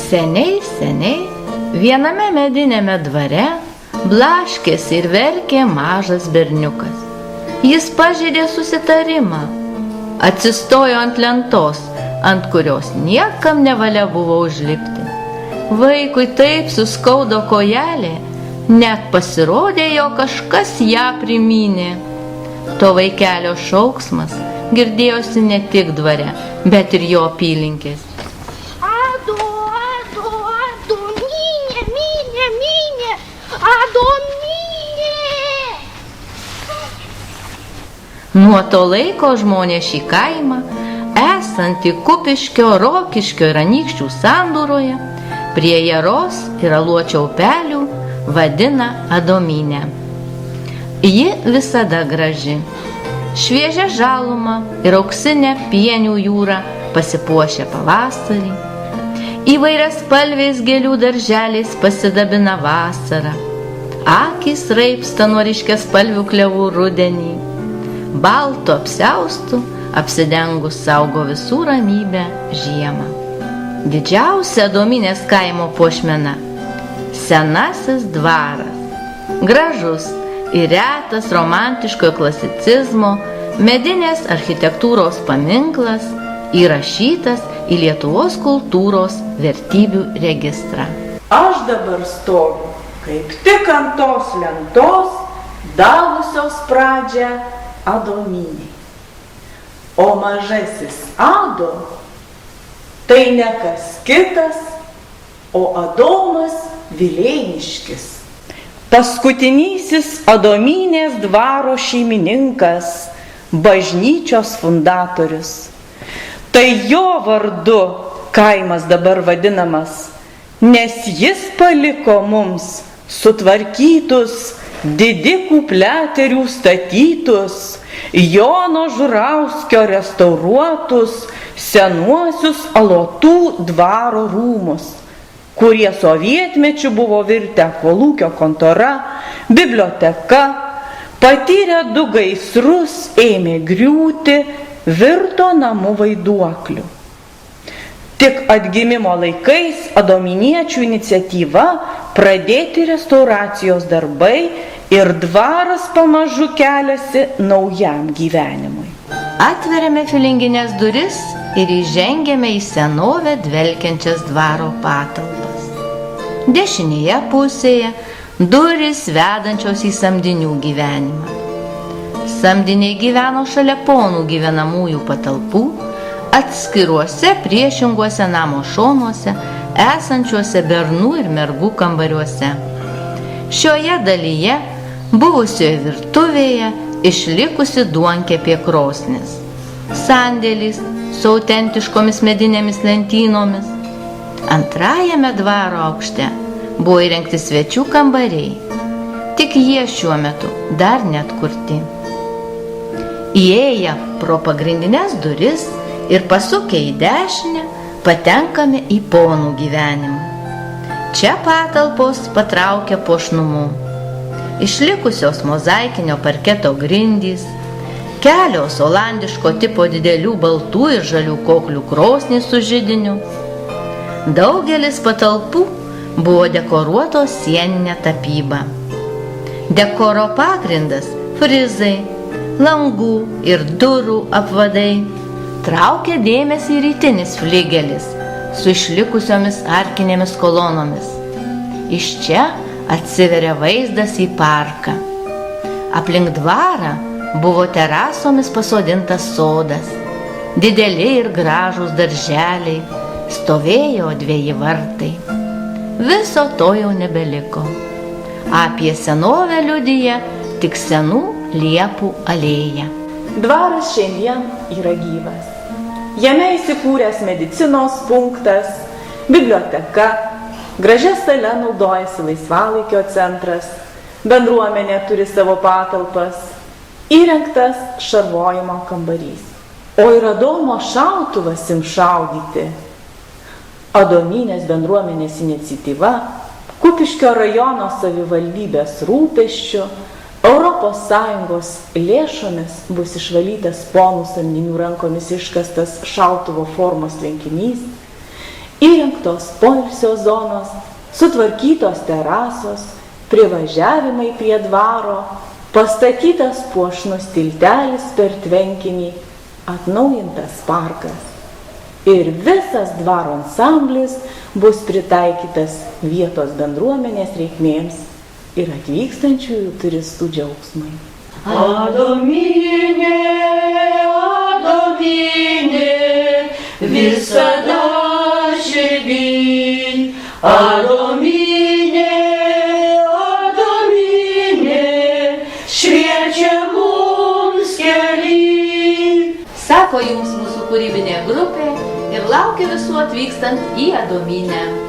Seniai, viename medinėme dvare blaškėsi ir verkė mažas berniukas. Jis pažeidė susitarimą, atsistojo ant lentos, ant kurios niekam nevalia buvo užlipti. Vaikui taip suskaudo kojelė, net pasirodė, jo kažkas ją primynė. To vaikelio šauksmas girdėjosi ne tik dvare, bet ir jo apylinkės. Nuo to laiko žmonės šį kaimą, esantį Kupiškio, Rokiškio ir Anykščių sandūroje, prie Jaros ir Aluočio upelių vadina Adomynę. Ji visada graži. Šviežia žaluma ir auksinė pienių jūra pasipuošia pavasarį. Įvairiaspalviais gėlių darželiais pasidabina vasarą. Akys raibsta nuo ryškiaspalvių klevų rudenį. Baltu apsiaustu apsidengus saugo visų ramybę žiemą. Didžiausia Adomynės kaimo puošmena – senasis dvaras. Gražus ir retas romantiškojo klasicizmo medinės architektūros paminklas įrašytas į Lietuvos kultūros vertybių registrą. Aš dabar stoviu kaip tik ant tos lentos, davusios pradžią Adomynei. O mažasis Ado tai ne kas kitas, o Adomas Vileiniškis. Paskutinysis Adomynės dvaro šeimininkas, bažnyčios fundatorius. Tai jo vardu kaimas dabar vadinamas, nes jis paliko mums sutvarkytus, didikų pliaterių statytus, Jono Žurauskio restauruotus senuosius Alotų dvaro rūmus, kurie sovietmečiu buvo virtę kolūkio kontora, biblioteka, patyrė 2 gaisrus, ėmė griūti, virto namų vaiduokliu. Tik atgimimo laikais adomyniečių iniciatyva pradėti restauracijos darbai ir dvaras pamažu keliasi naujam gyvenimui. Atveriame filinginės duris ir įžengiame į senovę dvelkiančias dvaro patalpas. Dešinėje pusėje durys vedančios į samdinių gyvenimą. Samdiniai gyveno šalia ponų gyvenamųjų patalpų, atskiruose priešinguose namo šonuose, esančiuose bernų ir mergų kambariuose. Šioje dalyje, buvusioje virtuvėje, išlikusi duonkepė krosnis, sandėlis su autentiškomis medinėmis lentynomis. Antrajame dvaro aukšte buvo įrengti svečių kambariai, tik jie šiuo metu dar neatkurti. Įėję pro pagrindines duris ir pasukę į dešinę, patenkame į ponų gyvenimą. Čia patalpos patraukia puošnumu. Išlikusios mozaikinio parketo grindys, kelios olandiško tipo didelių baltų ir žalių koklių krosnys su židiniu. Daugelis patalpų buvo dekoruotos sieninė tapyba. Dekoro pagrindas – frizai, langų ir durų apvadai. Traukia dėmesį rytinis fligelis su išlikusiomis arkinėmis kolonomis. Iš čia atsiveria vaizdas į parką. Aplink dvarą buvo terasomis pasodintas sodas, dideli ir gražūs darželiai, stovėjo 2 vartai. Viso to jau nebeliko. Apie senovę liudija tik senų liepų alėja. Dvaras šiandien yra gyvas. Jame įsikūręs medicinos punktas, biblioteka, gražia sale naudojasi laisvalaikio centras, bendruomenė turi savo patalpas, įrengtas šarvojimo kambarys. O ir Adomo šautuvas ims šaudyti. Adomynės bendruomenės iniciatyva, Kupiškio rajono savivaldybės rūpesčiu, ES lėšomis bus išvalytas ponų samdinių rankomis iškastas šautuvo formos tvenkinys Įrengtos poilsio zonos, sutvarkytos terasos, privažiavimai prie dvaro, pastatytas puošnus tiltelis per tvenkinį, atnaujintas parkas. Ir visas dvaro ansamblis bus pritaikytas vietos bendruomenės reikmėms ir atvykstančiųjų turistų džiaugsmui. Adomynė, Adomynė, visada širdin. Adomynė, Adomynė, šviečia mums keliai. Sako jums mūsų kūrybinė grupė ir laukia visų atvykstant į Adomynę.